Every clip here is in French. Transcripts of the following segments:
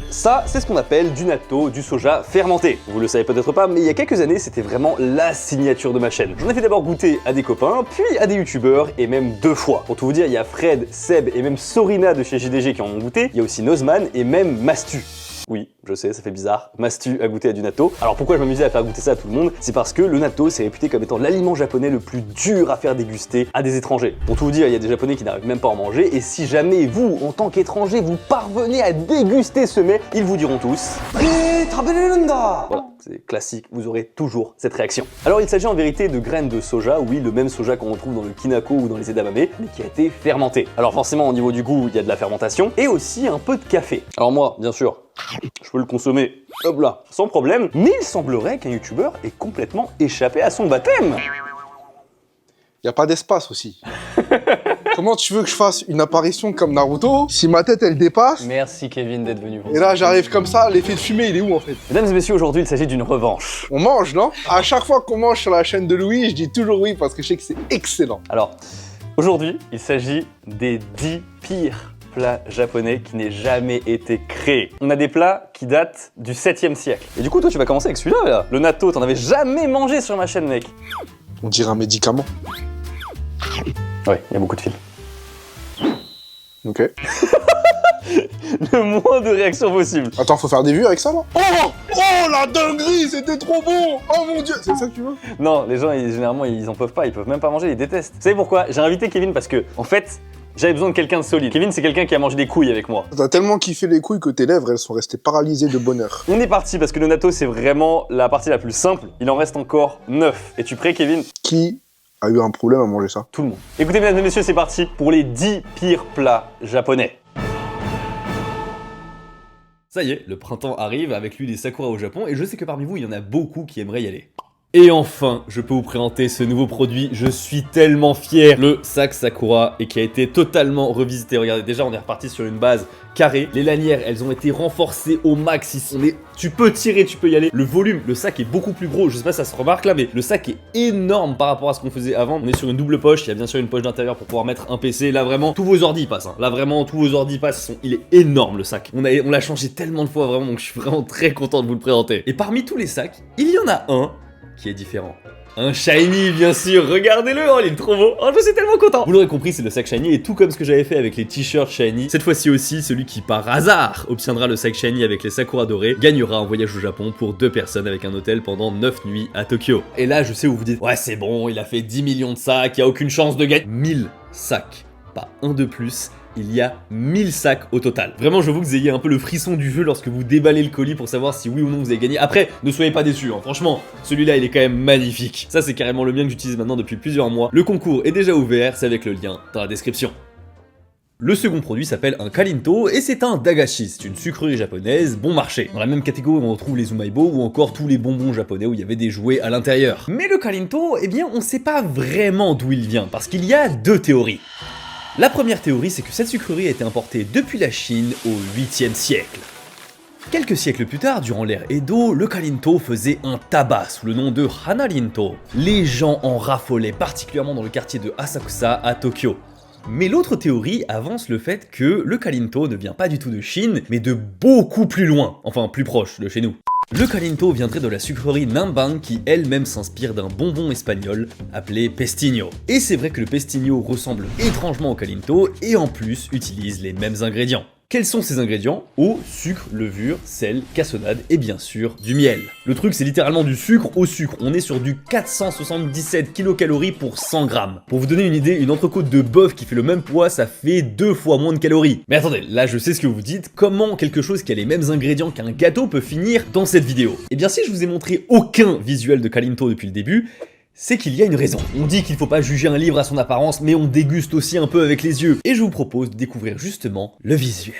Ça, c'est ce qu'on appelle du natto, du soja fermenté. Vous le savez peut-être pas, mais il y a quelques années, c'était vraiment la signature de ma chaîne. J'en ai fait d'abord goûter à des copains, puis à des youtubeurs, et même 2 fois. Pour tout vous dire, il y a Fred, Seb et même Sorina de chez JDG qui en ont goûté. Il y a aussi Nozman et même Mastu. Oui, je sais, ça fait bizarre. Mastu a goûté à du natto. Alors pourquoi je m'amusais à faire goûter ça à tout le monde? C'est parce que le natto, c'est réputé comme étant l'aliment japonais le plus dur à faire déguster à des étrangers. Pour tout vous dire, il y a des japonais qui n'arrivent même pas à en manger, et si jamais vous, en tant qu'étranger, vous parvenez à déguster ce mets, ils vous diront tous voilà, c'est classique, vous aurez toujours cette réaction. Alors il s'agit en vérité de graines de soja, oui, le même soja qu'on retrouve dans le kinako ou dans les edamame, mais qui a été fermenté. Alors forcément, au niveau du goût, il y a de la fermentation, et aussi un peu de café. Alors moi, bien sûr, je peux le consommer, hop là, sans problème, mais il semblerait qu'un youtubeur ait complètement échappé à son baptême. Y a pas d'espace aussi. Comment tu veux que je fasse une apparition comme Naruto si ma tête elle dépasse? Merci Kevin d'être venu. Et là j'arrive comme ça, l'effet de fumée il est où en fait? Mesdames et messieurs, aujourd'hui il s'agit d'une revanche. On mange, non? À chaque fois qu'on mange sur la chaîne de Louis, je dis toujours oui parce que je sais que c'est excellent. Alors, aujourd'hui, il s'agit des 10 pires plats japonais qui n'aient jamais été créés. On a des plats qui datent du 7e siècle. Et du coup, toi, tu vas commencer avec celui-là, là. Le natto, t'en avais jamais mangé sur ma chaîne, mec. On dirait un médicament. Ouais, il y a beaucoup de fils. Ok. Le moins de réactions possible. Attends, faut faire des vues avec ça là? Oh la dinguerie, c'était trop bon! Oh mon dieu! C'est ça que tu veux? Non, les gens, généralement, ils en peuvent pas, ils peuvent même pas manger, ils détestent. Vous savez pourquoi? J'ai invité Kevin parce que, en fait, j'avais besoin de quelqu'un de solide. Kevin, c'est quelqu'un qui a mangé des couilles avec moi. T'as tellement kiffé les couilles que tes lèvres, elles sont restées paralysées de bonheur. On est parti parce que le natto, c'est vraiment la partie la plus simple. Il en reste encore 9. Es-tu prêt, Kevin? Qui a eu un problème à manger ça? Tout le monde. Écoutez, mesdames et messieurs, c'est parti pour les 10 pires plats japonais. Ça y est, le printemps arrive, avec lui les sakura au Japon, et je sais que parmi vous, il y en a beaucoup qui aimeraient y aller. Et enfin, je peux vous présenter ce nouveau produit, je suis tellement fier, le sac Sakura, et qui a été totalement revisité. Regardez, déjà on est reparti sur une base carrée, les lanières, elles ont été renforcées au max, tu peux tirer, tu peux y aller. Le volume, le sac est beaucoup plus gros, je sais pas si ça se remarque là, mais le sac est énorme par rapport à ce qu'on faisait avant. On est sur une double poche, il y a bien sûr une poche d'intérieur pour pouvoir mettre un PC, là vraiment, tous vos ordi passent, hein. Là vraiment, tous vos ordi passent, il est énorme le sac. On l'a changé tellement de fois vraiment, donc je suis vraiment très content de vous le présenter. Et parmi tous les sacs, il y en a un qui est différent. Un shiny, bien sûr, regardez-le, oh, il est trop beau, oh, je suis tellement content. Vous l'aurez compris, c'est le sac shiny, et tout comme ce que j'avais fait avec les t-shirts shiny, cette fois-ci aussi, celui qui par hasard obtiendra le sac shiny avec les sakura dorés, gagnera un voyage au Japon pour 2 personnes avec un hôtel pendant 9 nuits à Tokyo. Et là, je sais où vous dites, ouais c'est bon, il a fait 10 millions de sacs, il y a aucune chance de gagner. 1000 sacs, pas un de plus. Il y a 1000 sacs au total. Vraiment, je veux que vous ayez un peu le frisson du jeu lorsque vous déballez le colis pour savoir si oui ou non vous avez gagné. Après, ne soyez pas déçus, hein. Franchement, celui-là, il est quand même magnifique. Ça, c'est carrément le mien que j'utilise maintenant depuis plusieurs mois. Le concours est déjà ouvert, c'est avec le lien dans la description. Le second produit s'appelle un kalinto et c'est un dagashi, c'est une sucrerie japonaise bon marché. Dans la même catégorie on retrouve les umaibo ou encore tous les bonbons japonais où il y avait des jouets à l'intérieur. Mais le kalinto, eh bien on sait pas vraiment d'où il vient parce qu'il y a 2 théories. La première théorie, c'est que cette sucrerie a été importée depuis la Chine au 8e siècle. Quelques siècles plus tard, durant l'ère Edo, le kalinto faisait un tabac sous le nom de hanarinto. Les gens en raffolaient, particulièrement dans le quartier de Asakusa à Tokyo. Mais l'autre théorie avance le fait que le kalinto ne vient pas du tout de Chine, mais de beaucoup plus loin, enfin plus proche de chez nous. Le kalinto viendrait de la sucrerie Nanban qui elle-même s'inspire d'un bonbon espagnol appelé pestinho. Et c'est vrai que le pestinho ressemble étrangement au kalinto et en plus utilise les mêmes ingrédients. Quels sont ces ingrédients? Eau, sucre, levure, sel, cassonade et bien sûr du miel. Le truc c'est littéralement du sucre au sucre, on est sur du 477 kcal pour 100 grammes. Pour vous donner une idée, une entrecôte de bœuf qui fait le même poids, ça fait 2 fois moins de calories. Mais attendez, là je sais ce que vous dites, comment quelque chose qui a les mêmes ingrédients qu'un gâteau peut finir dans cette vidéo? Eh bien si je vous ai montré aucun visuel de kalinto depuis le début, c'est qu'il y a une raison. On dit qu'il faut pas juger un livre à son apparence, mais on déguste aussi un peu avec les yeux. Et je vous propose de découvrir justement le visuel.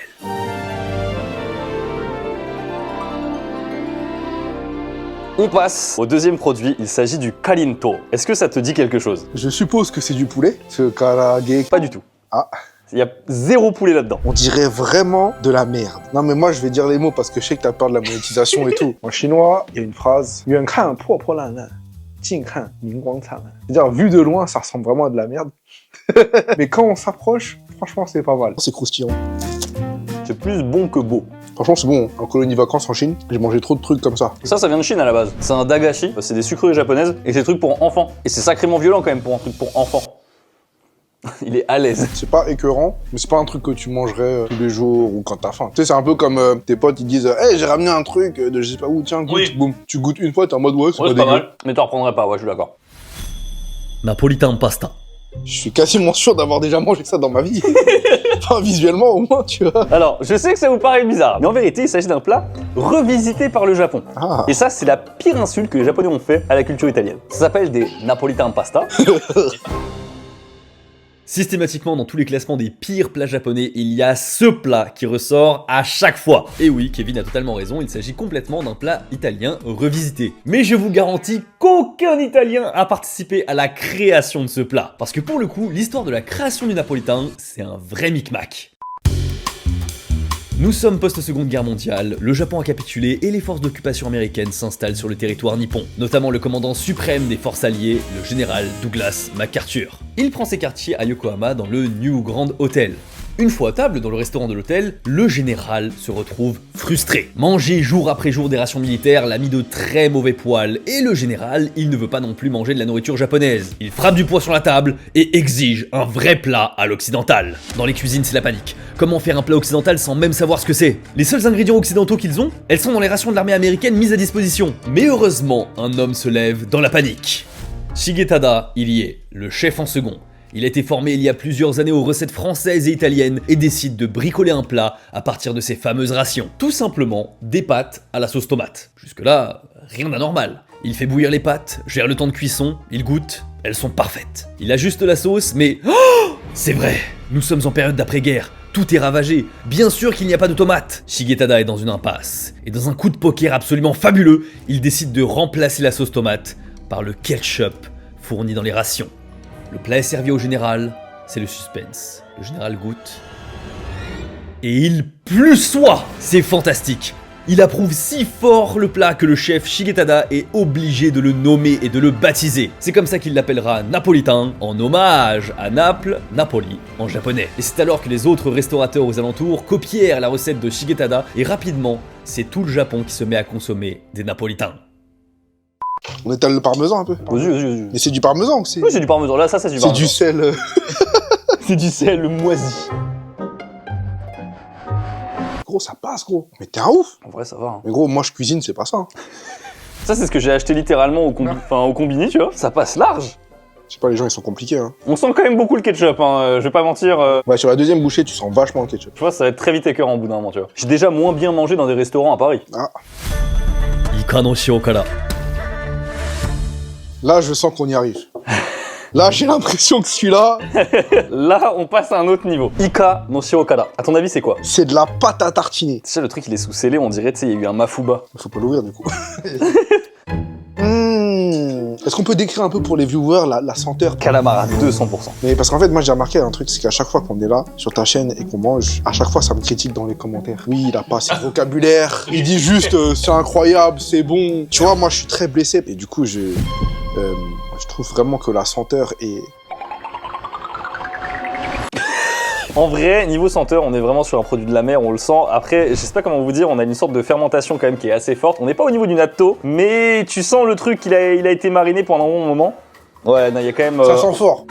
On passe au deuxième produit, il s'agit du kalinto. Est-ce que ça te dit quelque chose? Je suppose que c'est du poulet, ce karage. Pas du tout. Ah. Il y a 0 poulet là-dedans. On dirait vraiment de la merde. Non mais moi je vais dire les mots parce que je sais que t'as peur de la monétisation et tout. En chinois, il y a une phrase. C'est-à-dire, vu de loin, ça ressemble vraiment à de la merde. Mais quand on s'approche, franchement, c'est pas mal. C'est croustillant. C'est plus bon que beau. Franchement, c'est bon. En colonie vacances en Chine, j'ai mangé trop de trucs comme ça. Ça vient de Chine à la base. C'est un dagashi, c'est des sucreries japonaises et c'est des trucs pour enfants. Et c'est sacrément violent quand même pour un truc pour enfants. Il est à l'aise. C'est pas écœurant, mais c'est pas un truc que tu mangerais tous les jours ou quand t'as faim. Tu sais, c'est un peu comme tes potes, ils disent hey, j'ai ramené un truc de je sais pas où, tiens, goûte. Oui. Boum. Tu goûtes une fois, t'es en mode ouais, c'est Ouais, pas c'est pas dégueu. mal, mais t'en reprendrais pas, ouais, je suis d'accord. Napolitain pasta. Je suis quasiment sûr d'avoir déjà mangé ça dans ma vie. Enfin, visuellement au moins, tu vois. Alors, je sais que ça vous paraît bizarre, mais en vérité, il s'agit d'un plat revisité par le Japon. Ah. Et ça, c'est la pire insulte que les Japonais ont fait à la culture italienne. Ça s'appelle des napolitain pasta. Systématiquement, dans tous les classements des pires plats japonais, il y a ce plat qui ressort à chaque fois. Et oui, Kevin a totalement raison, il s'agit complètement d'un plat italien revisité. Mais je vous garantis qu'aucun Italien a participé à la création de ce plat. Parce que pour le coup, l'histoire de la création du napolitain, c'est un vrai micmac. Nous sommes post-seconde guerre mondiale, le Japon a capitulé et les forces d'occupation américaines s'installent sur le territoire nippon, notamment le commandant suprême des forces alliées, le général Douglas MacArthur. Il prend ses quartiers à Yokohama dans le New Grand Hotel. Une fois à table dans le restaurant de l'hôtel, le général se retrouve frustré. Manger jour après jour des rations militaires l'a mis de très mauvais poils, et le général, il ne veut pas non plus manger de la nourriture japonaise. Il frappe du poing sur la table et exige un vrai plat à l'occidental. Dans les cuisines, c'est la panique. Comment faire un plat occidental sans même savoir ce que c'est? Les seuls ingrédients occidentaux qu'ils ont, elles sont dans les rations de l'armée américaine mises à disposition. Mais heureusement, un homme se lève dans la panique. Shigetada, il y est, le chef en second. Il a été formé il y a plusieurs années aux recettes françaises et italiennes et décide de bricoler un plat à partir de ces fameuses rations. Tout simplement des pâtes à la sauce tomate. Jusque-là, rien d'anormal. Il fait bouillir les pâtes, gère le temps de cuisson, il goûte, elles sont parfaites. Il ajuste la sauce, mais... Oh, c'est vrai, nous sommes en période d'après-guerre. Tout est ravagé, bien sûr qu'il n'y a pas de tomates. Shigetada est dans une impasse, et dans un coup de poker absolument fabuleux, il décide de remplacer la sauce tomate par le ketchup fourni dans les rations. Le plat est servi au général, c'est le suspense. Le général goûte. Et il plussoie. C'est fantastique. Il approuve si fort le plat que le chef Shigetada est obligé de le nommer et de le baptiser. C'est comme ça qu'il l'appellera napolitain, en hommage à Naples, Napoli en japonais. Et c'est alors que les autres restaurateurs aux alentours copièrent la recette de Shigetada et rapidement, c'est tout le Japon qui se met à consommer des napolitains. On étale le parmesan un peu. Vas-y. Mais c'est du parmesan ou c'est... Oui, c'est du parmesan. Là, ça, c'est du C'est parmesan. du sel. C'est du sel moisi. Gros, ça passe, gros. Mais t'es un ouf. En vrai, ça va. Hein. Mais gros, moi, je cuisine, c'est pas ça. Hein. Ça, c'est ce que j'ai acheté littéralement au combini, tu vois. Ça passe large. Je sais pas, les gens, ils sont compliqués. Hein. On sent quand même beaucoup le ketchup, hein. Je vais pas mentir. Ouais, sur la deuxième bouchée, tu sens vachement le ketchup. Je vois, ça va être très vite écœurant au bout d'un moment, tu vois. J'ai déjà moins bien mangé dans des restaurants à Paris. Ah. Ika no shiokara. Là, je sens qu'on y arrive. Là, j'ai l'impression que celui-là, Là, on passe à un autre niveau. Ika no shiokara. À ton avis, c'est quoi? c'est de la pâte à tartiner. Tu sais, le truc, il est sous scellé, on dirait, tu sais, il y a eu un mafuba. Faut pas l'ouvrir, du coup. Est-ce qu'on peut décrire un peu pour les viewers la senteur? Calamar à 200%. Mais parce qu'en fait, moi, j'ai remarqué un truc, c'est qu'à chaque fois qu'on est là, sur ta chaîne, et qu'on mange, à chaque fois, ça me critique dans les commentaires. Oui, il a pas assez de vocabulaire. Il dit juste, c'est incroyable, c'est bon. Tu vois, moi, je suis très blessé. Et du coup, je trouve vraiment que la senteur est... En vrai, niveau senteur, on est vraiment sur un produit de la mer, on le sent. Après, je sais pas comment vous dire, on a une sorte de fermentation quand même qui est assez forte. On n'est pas au niveau du natto, mais tu sens le truc, il a été mariné pendant un bon moment. Ouais, non, il y a quand même... Ça sent fort.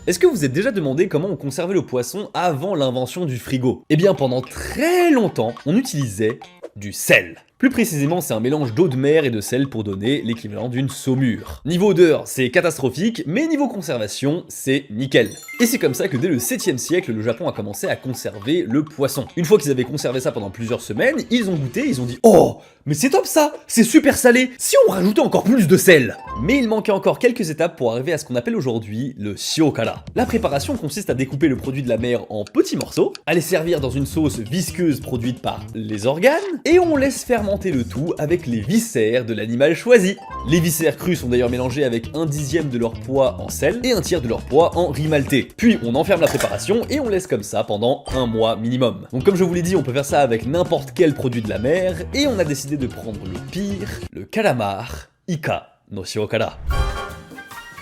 Est-ce que vous vous êtes déjà demandé comment on conservait le poisson avant l'invention du frigo? Eh bien, pendant très longtemps, on utilisait du sel. Plus précisément, c'est un mélange d'eau de mer et de sel pour donner l'équivalent d'une saumure. Niveau odeur, c'est catastrophique, mais niveau conservation, c'est nickel. Et c'est comme ça que dès le 7e siècle, le Japon a commencé à conserver le poisson. Une fois qu'ils avaient conservé ça pendant plusieurs semaines, ils ont goûté, ils ont dit « Oh, mais c'est top ça, c'est super salé, si on rajoutait encore plus de sel !» Mais il manquait encore quelques étapes pour arriver à ce qu'on appelle aujourd'hui le shiokara. La préparation consiste à découper le produit de la mer en petits morceaux, à les servir dans une sauce visqueuse produite par les organes, et on laisse fermenter le tout avec les viscères de l'animal choisi. Les viscères crus sont d'ailleurs mélangés avec 1/10 de leur poids en sel et 1/3 de leur poids en riz maltais. Puis on enferme la préparation et on laisse comme ça pendant un mois minimum. Donc comme je vous l'ai dit, on peut faire ça avec n'importe quel produit de la mer, et on a décidé de prendre le pire, le calamar, Ika no shiokara.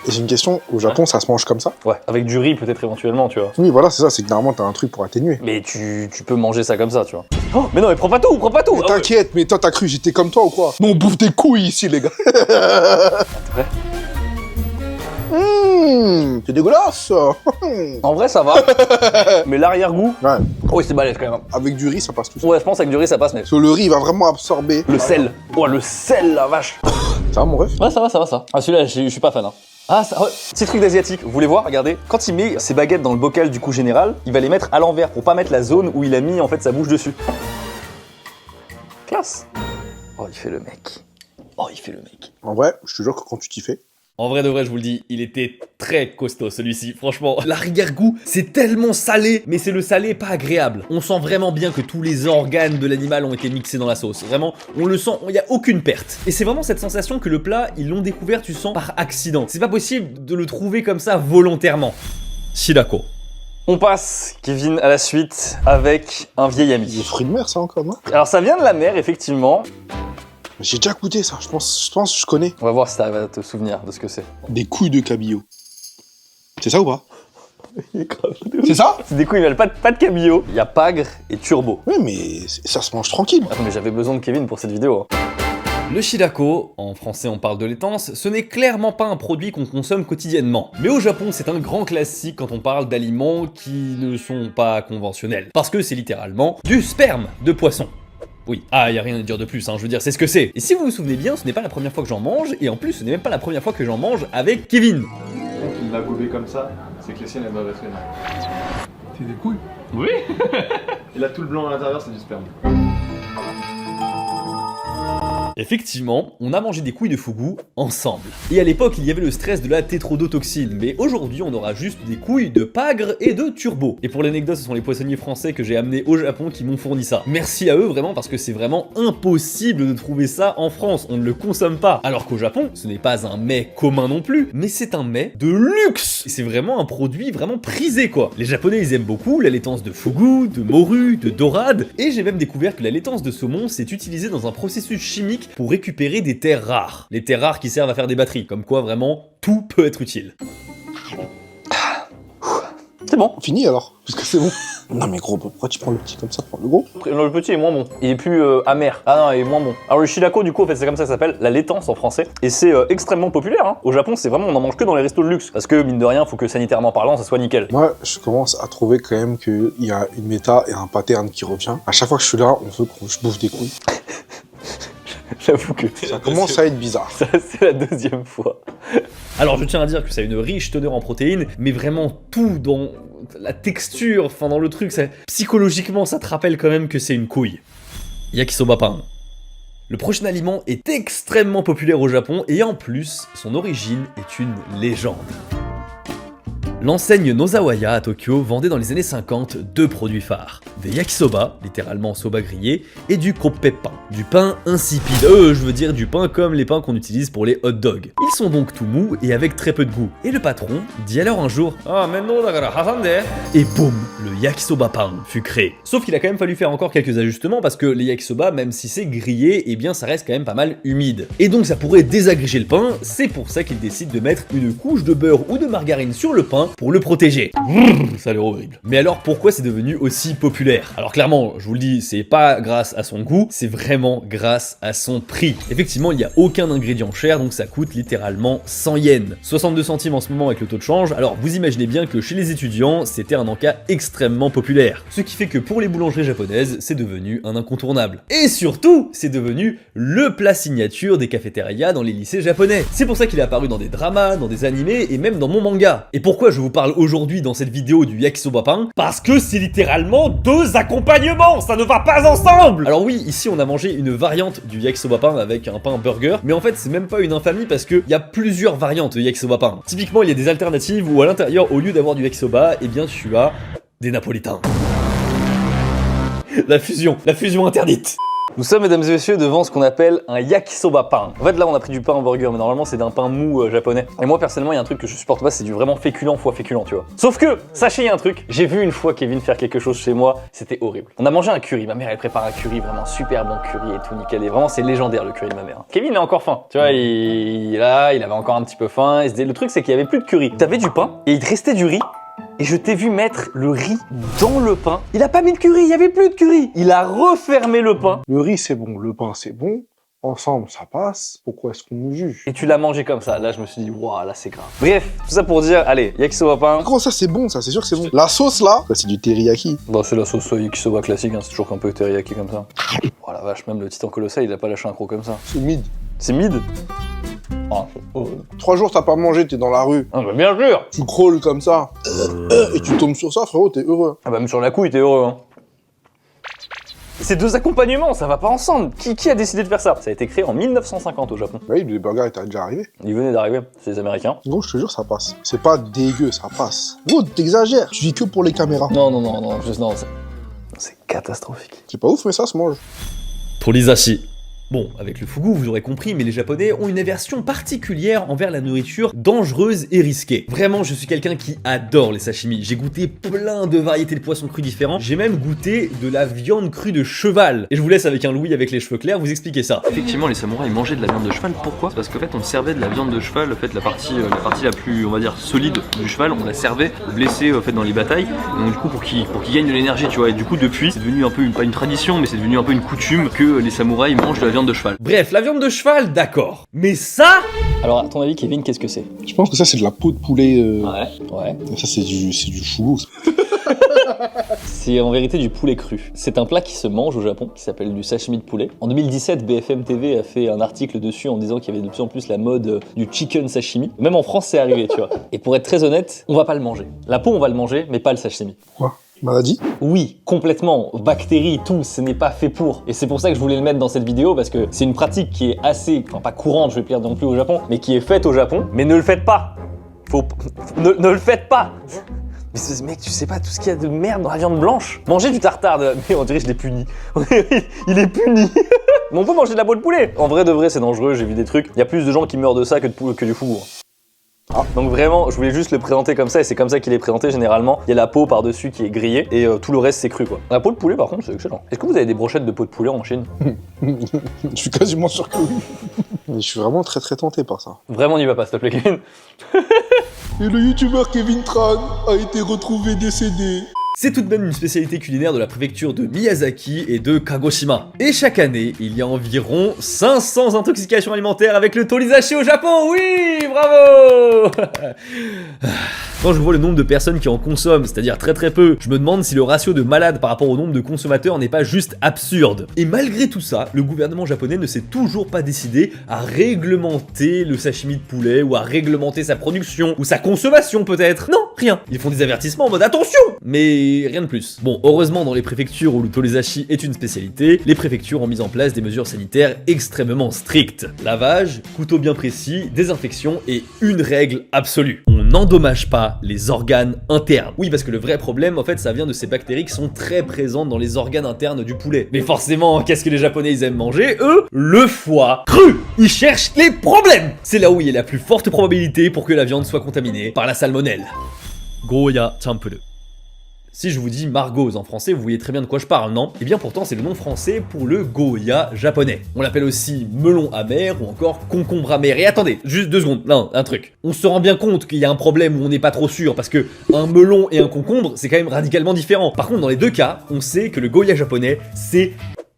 Et j'ai une question, au Japon, ça se mange comme ça? Ouais, avec du riz peut-être éventuellement, tu vois. Oui, voilà, c'est ça, c'est que normalement, t'as un truc pour atténuer. Mais tu peux manger ça comme ça, tu vois. Oh, mais non, mais prends pas tout, prends pas tout. Mais Ah ouais. t'inquiète, mais toi, t'as cru j'étais comme toi ou quoi? Nous, on bouffe des couilles ici, les gars. Ouais. C'est dégueulasse. En vrai, ça va. Mais l'arrière-goût, Ouais, oh, c'est balèze quand même. avec du riz, ça passe tout seul. Ouais, je pense avec du riz, ça passe, mais. Parce que le riz, il va vraiment absorber. Le sel. Oh, le sel, la vache. Ça va, mon ref? Ouais, ça va, ça. Ah, celui-là, je suis pas fan. Hein. Ah, ça, ouais. Petit truc d'asiatique, vous voulez voir, regardez. Quand il met ses baguettes dans le bocal du coup général, il va les mettre à l'envers pour pas mettre la zone où il a mis en fait sa bouche dessus. Classe. Oh, il fait le mec. En vrai, je te jure que quand tu t'y fais, En vrai de vrai, je vous le dis, il était très costaud celui-ci. Franchement, l'arrière-goût, c'est tellement salé, mais c'est le salé pas agréable. On sent vraiment bien que tous les organes de l'animal ont été mixés dans la sauce. Vraiment, on le sent, il n'y a aucune perte. Et c'est vraiment cette sensation que le plat, ils l'ont découvert, tu sens, par accident. C'est pas possible de le trouver comme ça volontairement. Shirako. On passe, Kevin, à la suite avec un vieil des ami. fruits de mer, ça encore, non? Alors ça vient de la mer, effectivement. J'ai déjà goûté ça, je pense que je connais. On va voir si tu vas te souvenir de ce que c'est. Des couilles de cabillaud. C'est ça ou pas? C'est ça? C'est des couilles, mais pas de cabillaud. Il y a pagre et turbo. Oui, mais ça se mange tranquille. Attends, mais j'avais besoin de Kevin pour cette vidéo. Hein. Le shirako, en français on parle de l'étance, ce n'est clairement pas un produit qu'on consomme quotidiennement. Mais au Japon, c'est un grand classique quand on parle d'aliments qui ne sont pas conventionnels. Parce que c'est littéralement du sperme de poisson. Oui, ah, y a rien à dire de plus, hein, je veux dire, c'est ce que c'est. Et si vous vous souvenez bien, ce n'est pas la première fois que j'en mange, et en plus, ce n'est même pas la première fois que j'en mange avec Kevin. Il l'a gobé comme ça, c'est que les siennes elles doivent être énormes. C'est des couilles. Oui. Et là tout le blanc à l'intérieur c'est du sperme. Effectivement, on a mangé des couilles de fugu ensemble. Et à l'époque, il y avait le stress de la tétrodotoxine, mais aujourd'hui, on aura juste des couilles de pagre et de turbo. Et pour l'anecdote, ce sont les poissonniers français que j'ai amenés au Japon qui m'ont fourni ça. Merci à eux vraiment parce que c'est vraiment impossible de trouver ça en France, on ne le consomme pas. Alors qu'au Japon, ce n'est pas un mets commun non plus, mais c'est un mets de luxe. Et c'est vraiment un produit vraiment prisé quoi. Les Japonais, ils aiment beaucoup la laitance de fugu, de morue, de dorade, et j'ai même découvert que la laitance de saumon s'est utilisée dans un processus chimique pour récupérer des terres rares. Les terres rares qui servent à faire des batteries, comme quoi vraiment tout peut être utile. C'est bon. Fini alors? Parce que c'est bon. Non mais gros, pourquoi tu prends le petit comme ça? Prends le gros. Le petit est moins bon. Il est plus amer. Ah non, il est moins bon. Alors le shirako, du coup, en fait, c'est comme ça que ça s'appelle, la laitance en français. Et c'est extrêmement populaire. Hein. Au Japon, c'est vraiment, on en mange que dans les restos de luxe. Parce que, mine de rien, faut que sanitairement parlant, ça soit nickel. Moi, je commence à trouver quand même qu'il y a une méta et un pattern qui revient. À chaque fois que je suis là, on veut que je bouffe des couilles. J'avoue que Ça commence à être bizarre. ça, c'est la deuxième fois. Alors je tiens à dire que ça a une riche teneur en protéines, mais vraiment tout dans la texture, enfin dans le truc, ça, psychologiquement ça te rappelle quand même que c'est une couille. Yakisoba pan. Le prochain aliment est extrêmement populaire au Japon et en plus, son origine est une légende. L'enseigne Nozawaya à Tokyo vendait dans les années 50 deux produits phares. Des yakisoba, littéralement soba grillé, et du koppeppan, du pain insipide. Je veux dire du pain comme les pains qu'on utilise pour les hot dogs. Ils sont donc tout mous et avec très peu de goût. Et le patron dit alors un jour « Ah, maintenant dakara hasande » et boum, le yakisoba pan fut créé. Sauf qu'il a quand même fallu faire encore quelques ajustements parce que les yakisoba, même si c'est grillé, eh bien ça reste quand même pas mal humide. Et donc ça pourrait désagréger le pain, c'est pour ça qu'il décide de mettre une couche de beurre ou de margarine sur le pain pour le protéger. Ça a l'air horrible. Mais alors pourquoi c'est devenu aussi populaire? Alors clairement, je vous le dis, c'est pas grâce à son goût, c'est vraiment grâce à son prix. Effectivement, il n'y a aucun ingrédient cher, donc ça coûte littéralement 100 yens. 62 centimes en ce moment avec le taux de change, alors vous imaginez bien que chez les étudiants, c'était un encas extrêmement populaire. Ce qui fait que pour les boulangeries japonaises, c'est devenu un incontournable. Et surtout, c'est devenu le plat signature des cafétérias dans les lycées japonais. C'est pour ça qu'il est apparu dans des dramas, dans des animés et même dans mon manga. Et pourquoi je vous parle aujourd'hui dans cette vidéo du yakisoba pan? Parce que c'est littéralement deux accompagnements, ça ne va pas ensemble! Alors oui, ici on a mangé une variante du yakisoba pan avec un pain burger, mais en fait c'est même pas une infamie parce qu'il y a plusieurs variantes de yakisoba pan. Typiquement il y a des alternatives où à l'intérieur, au lieu d'avoir du yakisoba, eh bien tu as des napolitains. La fusion interdite. Nous sommes, mesdames et messieurs, devant ce qu'on appelle un yakisoba pain. En fait, là, on a pris du pain en burger, mais normalement, c'est d'un pain mou japonais. Et moi, personnellement, il y a un truc que je supporte pas, c'est du vraiment féculent fois féculent, tu vois. Sauf que, sachez, il y a un truc, j'ai vu une fois Kevin faire quelque chose chez moi, c'était horrible. On a mangé un curry, ma mère, elle prépare un curry, vraiment super bon curry et tout, nickel. Et vraiment, c'est légendaire le curry de ma mère. Kevin a encore faim, tu vois, il avait encore un petit peu faim. Le truc, c'est qu'il y avait plus de curry. T'avais du pain et il te restait du riz. Et je t'ai vu mettre le riz dans le pain. Il a pas mis de curry, il y avait plus de curry. Il a refermé le pain. Le riz, c'est bon. Le pain, c'est bon. Ensemble, ça passe. Pourquoi est-ce qu'on nous juge? Et tu l'as mangé comme ça. Là, je me suis dit, waouh, là, c'est grave. Bref, tout ça pour dire, allez, yakisoba pain. Comment ça, c'est bon, ça? C'est sûr que c'est bon. La sauce, là, c'est du teriyaki. Bon, c'est la sauce yakisoba classique, hein. C'est toujours un peu teriyaki comme ça. Oh la vache, même le titan colossal, il a pas lâché un croc comme ça. C'est mid. C'est mid. Oh, 3 jours, t'as pas mangé, t'es dans la rue. ah, bah, bien sûr. Tu crawles comme ça. Et tu tombes sur ça, frérot, t'es heureux. Ah bah, même sur la couille, t'es heureux, hein. Ces deux accompagnements, ça va pas ensemble. Qui a décidé de faire ça? Ça a été créé en 1950 au Japon. Oui, les burgers étaient déjà arrivés. Ils venaient d'arriver, c'est les Américains. Gros, je te jure, ça passe. C'est pas dégueu, ça passe. Gros, t'exagères. Tu vis que pour les caméras. Non, juste non. C'est catastrophique. C'est pas ouf, mais ça se mange. Pour l'isashi. Bon, avec le fugu, vous aurez compris, mais les Japonais ont une aversion particulière envers la nourriture dangereuse et risquée. Vraiment, je suis quelqu'un qui adore les sashimi. J'ai goûté plein de variétés de poissons crus différents. J'ai même goûté de la viande crue de cheval. Et je vous laisse avec un Louis avec les cheveux clairs vous expliquer ça. Effectivement, les samouraïs mangeaient de la viande de cheval. Pourquoi? Parce qu'en fait, on servait de la viande de cheval, en fait, la partie la plus, on va dire, solide du cheval, on la servait aux blessés en fait, dans les batailles. Donc, du coup, pour qu'ils gagnent de l'énergie, tu vois. Et du coup, depuis, c'est devenu un peu, pas une tradition, mais c'est devenu un peu une coutume que les samouraïs mangent de la viande de cheval. Bref, la viande de cheval, d'accord. Mais ça... Alors, à ton avis, Kevin, qu'est-ce que c'est? Je pense que ça, c'est de la peau de poulet. Ouais. Ça, c'est du fugu. C'est en vérité du poulet cru. C'est un plat qui se mange au Japon, qui s'appelle du sashimi de poulet. En 2017, BFM TV a fait un article dessus en disant qu'il y avait de plus en plus la mode du chicken sashimi. Même en France, c'est arrivé, tu vois. Et pour être très honnête, on va pas le manger. La peau, on va le manger, mais pas le sashimi. Quoi? Maladie? Oui, complètement. Bactéries, tout, ce n'est pas fait pour. Et c'est pour ça que je voulais le mettre dans cette vidéo, parce que c'est une pratique qui est assez, enfin pas courante, je vais pas dire non plus au Japon, mais qui est faite au Japon. Mais ne le faites pas. Ne le faites pas. Mais mec, tu sais pas tout ce qu'il y a de merde dans la viande blanche. Manger du tartare, mais on dirait que je l'ai puni. Il est puni. Mais on peut manger de la peau de poulet. En vrai de vrai, c'est dangereux, j'ai vu des trucs. Il y a plus de gens qui meurent de ça que du fugu. Ah. Donc vraiment, je voulais juste le présenter comme ça, et c'est comme ça qu'il est présenté généralement. Il y a la peau par-dessus qui est grillée, et tout le reste c'est cru quoi. La peau de poulet par contre, c'est excellent. Est-ce que vous avez des brochettes de peau de poulet en Chine? Je suis quasiment sûr que oui. Mais je suis vraiment très très tenté par ça. Vraiment n'y va pas, s'il te plaît Kevin. Et le youtubeur Kevin Tran a été retrouvé décédé. C'est tout de même une spécialité culinaire de la préfecture de Miyazaki et de Kagoshima. Et chaque année, il y a environ 500 intoxications alimentaires avec le tolizashi au Japon. Oui, bravo. Quand je vois le nombre de personnes qui en consomment, c'est-à-dire très très peu, je me demande si le ratio de malades par rapport au nombre de consommateurs n'est pas juste absurde. Et malgré tout ça, le gouvernement japonais ne s'est toujours pas décidé à réglementer le sashimi de poulet, ou à réglementer sa production, ou sa consommation peut-être. Non, rien. Ils font des avertissements en mode attention, mais rien de plus. Bon, heureusement dans les préfectures où le tolizashi est une spécialité, les préfectures ont mis en place des mesures sanitaires extrêmement strictes. Lavage, couteau bien précis, désinfection et une règle absolue. On n'endommage pas les organes internes. Oui, parce que le vrai problème, en fait, ça vient de ces bactéries qui sont très présentes dans les organes internes du poulet. Mais forcément, qu'est-ce que les Japonais ils aiment manger? Eux, le foie cru. Ils cherchent les problèmes. C'est là où il y a la plus forte probabilité pour que la viande soit contaminée par la salmonelle. Goya champuru. Si je vous dis margose en français, vous voyez très bien de quoi je parle, non? Et bien pourtant, c'est le nom français pour le goya japonais. On l'appelle aussi melon amer ou encore concombre amer. Et attendez, juste 2 secondes, non, un truc. On se rend bien compte qu'il y a un problème où on n'est pas trop sûr, parce que un melon et un concombre, c'est quand même radicalement différent. Par contre, dans les deux cas, on sait que le goya japonais, c'est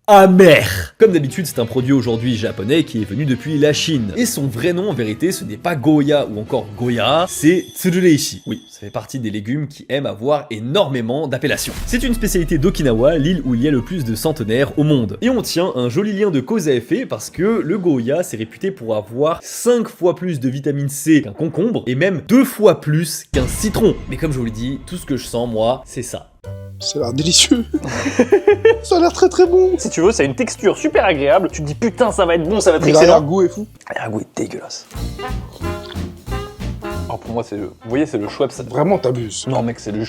amer. Comme d'habitude, c'est un produit aujourd'hui japonais qui est venu depuis la Chine. Et son vrai nom, en vérité, ce n'est pas Goya ou encore Goya, c'est Tsurureishi. Oui, ça fait partie des légumes qui aiment avoir énormément d'appellations. C'est une spécialité d'Okinawa, l'île où il y a le plus de centenaires au monde. Et on tient un joli lien de cause à effet parce que le Goya, c'est réputé pour avoir 5 fois plus de vitamine C qu'un concombre et même 2 fois plus qu'un citron. Mais comme je vous l'ai dit, tout ce que je sens, moi, c'est ça. Ça a l'air délicieux. Ça a l'air très très bon. Si tu veux, ça a une texture super agréable. Tu te dis putain, ça va être bon, ça va être Mais excellent. l'arrière-goût est fou. L'arrière-goût est dégueulasse. Oh, pour moi, c'est le. Vous voyez, c'est le Schweppes. Ça... Vraiment, t'abuses. Non, mec, c'est le.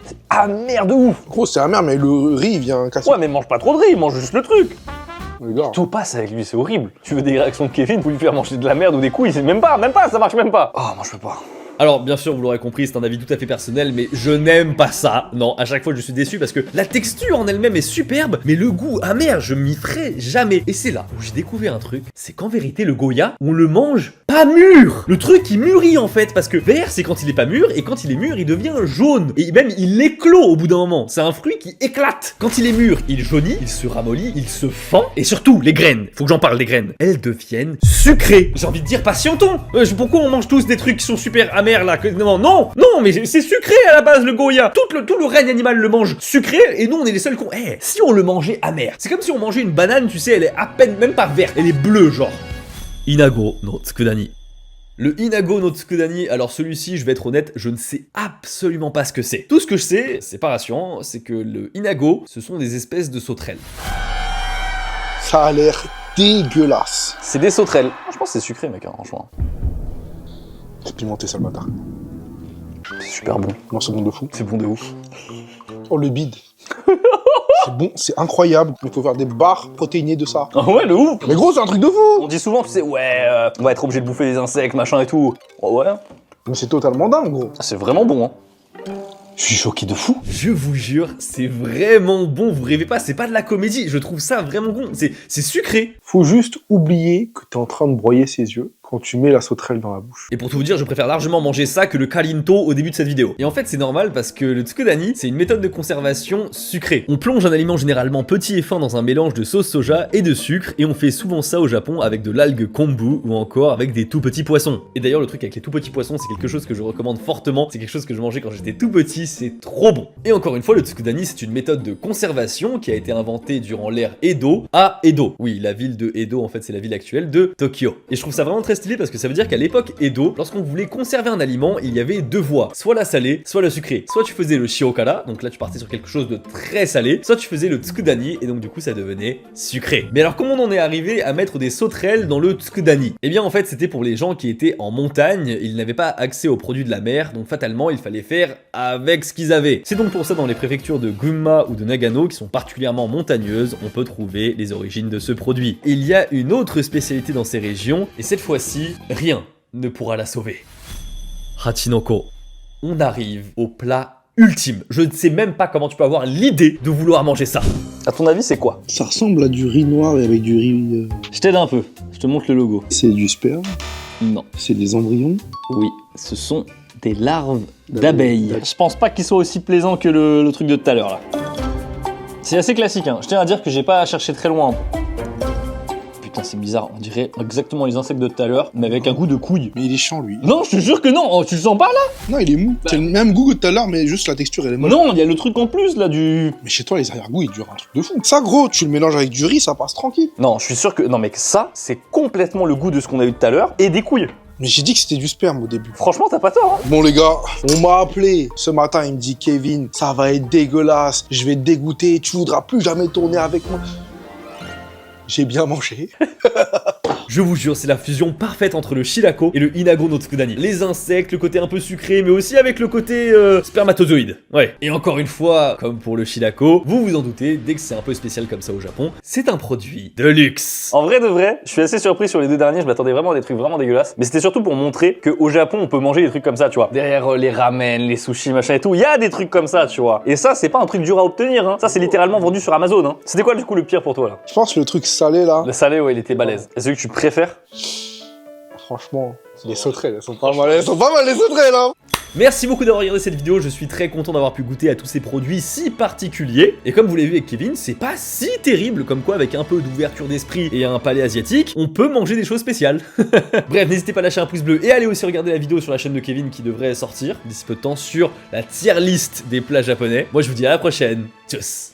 C'est amer de ouf. Gros, c'est amer, mais le riz vient casser. Ouais, mais mange pas trop de riz, mange juste le truc. Les gars. Tout passe avec lui, c'est horrible. Tu veux des réactions de Kevin, faut lui faire manger de la merde ou des couilles, c'est même pas, ça marche même pas. Oh, moi je peux pas. Alors bien sûr vous l'aurez compris, c'est un avis tout à fait personnel, mais je n'aime pas ça. Non, à chaque fois je suis déçu parce que la texture en elle-même est superbe, mais le goût amer, je m'y ferai jamais. Et c'est là où j'ai découvert un truc, c'est qu'en vérité le Goya, on le mange pas mûr. Le truc il mûrit en fait, parce que vert c'est quand il est pas mûr, et quand il est mûr il devient jaune. Et même il éclot au bout d'un moment, c'est un fruit qui éclate. Quand il est mûr, il jaunit, il se ramollit, il se fend, et surtout les graines, faut que j'en parle des graines, elles deviennent sucrées. J'ai envie de dire patientons. Pourquoi on mange tous des trucs qui sont super amers là non, mais c'est sucré à la base le Goya. Tout le règne animal le mange sucré et nous on est les seuls cons. Si on le mangeait amer, c'est comme si on mangeait une banane, tu sais, elle est à peine même pas verte, elle est bleue genre. Inago no Tsukudani. Le Inago no Tsukudani, alors celui-ci, je vais être honnête, je ne sais absolument pas ce que c'est. Tout ce que je sais, c'est pas rassurant, c'est que le Inago, ce sont des espèces de sauterelles. Ça a l'air dégueulasse. C'est des sauterelles. Je pense que c'est sucré mec, hein, franchement. C'est pimenté ça le bâtard. C'est super bon. Non, c'est bon de fou. C'est bon de ouf. Oh le bide. C'est bon, c'est incroyable. Il faut faire des barres protéinées de ça. Ah ouais, de ouf. Mais gros, c'est un truc de fou. On dit souvent, tu sais, ouais, on va être obligé de bouffer des insectes, machin et tout. Oh, ouais. Mais c'est totalement dingue, gros. Ah, c'est vraiment bon, hein. Je suis choqué de fou. Je vous jure, c'est vraiment bon, vous rêvez pas, c'est pas de la comédie, je trouve ça vraiment bon, c'est sucré. Faut juste oublier que t'es en train de broyer ses yeux quand tu mets la sauterelle dans la bouche. Et pour tout vous dire, je préfère largement manger ça que le karinto au début de cette vidéo. Et en fait, c'est normal parce que le tsukudani, c'est une méthode de conservation sucrée. On plonge un aliment généralement petit et fin dans un mélange de sauce soja et de sucre, et on fait souvent ça au Japon avec de l'algue kombu ou encore avec des tout petits poissons. Et d'ailleurs, le truc avec les tout petits poissons, c'est quelque chose que je recommande fortement, c'est quelque chose que je mangeais quand j'étais tout petit, c'est trop bon. Et encore une fois, le tsukudani, c'est une méthode de conservation qui a été inventée durant l'ère Edo à Edo. Oui, la ville de Edo, en fait, c'est la ville actuelle de Tokyo. Et je trouve ça vraiment très stylé parce que ça veut dire qu'à l'époque Edo, lorsqu'on voulait conserver un aliment, il y avait deux voies, soit la salée, soit la sucrée. Soit tu faisais le shiokara, donc là tu partais sur quelque chose de très salé, soit tu faisais le tsukudani, et donc du coup ça devenait sucré. Mais alors comment on en est arrivé à mettre des sauterelles dans le tsukudani? Eh bien en fait c'était pour les gens qui étaient en montagne, ils n'avaient pas accès aux produits de la mer, donc fatalement il fallait faire avec ce qu'ils avaient. C'est donc pour ça dans les préfectures de Gunma ou de Nagano, qui sont particulièrement montagneuses, on peut trouver les origines de ce produit. Et il y a une autre spécialité dans ces régions, et cette fois-ci, rien ne pourra la sauver. Hachinoko. On arrive au plat ultime. Je ne sais même pas comment tu peux avoir l'idée de vouloir manger ça. À ton avis, c'est quoi? Ça ressemble à du riz noir et avec du riz... Je t'aide un peu. Je te montre le logo. C'est du sperme. Non. C'est des embryons. Oui, ce sont des larves d'abeilles. Je pense pas qu'ils soient aussi plaisants que le truc de tout à l'heure là. C'est assez classique, hein. Je tiens à dire que j'ai pas cherché très loin. Putain, c'est bizarre, on dirait exactement les insectes de tout à l'heure, mais avec un goût de couille. Mais il est chiant lui. Non, je te jure que non. Oh, tu le sens pas là? Non, il est mou. C'est le même goût que tout à l'heure, mais juste la texture elle est molle. Non, il y a le truc en plus là du... Mais chez toi, les arrière-goûts, ils durent un truc de fou. Ça, gros, tu le mélanges avec du riz, ça passe tranquille. Non, je suis sûr que... Non mec, ça, c'est complètement le goût de ce qu'on a eu tout à l'heure, et des couilles. Mais j'ai dit que c'était du sperme au début. Franchement, t'as pas tort, hein. Bon les gars, on m'a appelé ce matin, il me dit Kevin, ça va être dégueulasse, je vais te dégoûter, tu voudras plus jamais tourner avec moi. J'ai bien mangé. Je vous jure, c'est la fusion parfaite entre le shirako et le inago no tsukudani. Les insectes, le côté un peu sucré, mais aussi avec le côté spermatozoïde. Ouais. Et encore une fois, comme pour le shirako, vous vous en doutez, dès que c'est un peu spécial comme ça au Japon, c'est un produit de luxe. En vrai de vrai, je suis assez surpris sur les deux derniers, je m'attendais vraiment à des trucs vraiment dégueulasses. Mais c'était surtout pour montrer qu'au Japon, on peut manger des trucs comme ça, tu vois. Derrière les ramen, les sushis, machin et tout, il y a des trucs comme ça, tu vois. Et ça, c'est pas un truc dur à obtenir, hein. Ça, c'est littéralement vendu sur Amazon, hein. C'était quoi du coup le pire pour toi là? Je pense que le truc salé là, Le salé, ouais, il était balèze. Et celui que tu préfères? franchement, les sauterelles, elles sont pas mal, les sauterelles hein. Merci beaucoup d'avoir regardé cette vidéo, je suis très content d'avoir pu goûter à tous ces produits si particuliers. Et comme vous l'avez vu avec Kevin, c'est pas si terrible, comme quoi avec un peu d'ouverture d'esprit et un palais asiatique, on peut manger des choses spéciales. Bref, n'hésitez pas à lâcher un pouce bleu et allez aussi regarder la vidéo sur la chaîne de Kevin qui devrait sortir d'ici peu de temps sur la tier list des plats japonais. Moi je vous dis à la prochaine, tchuss.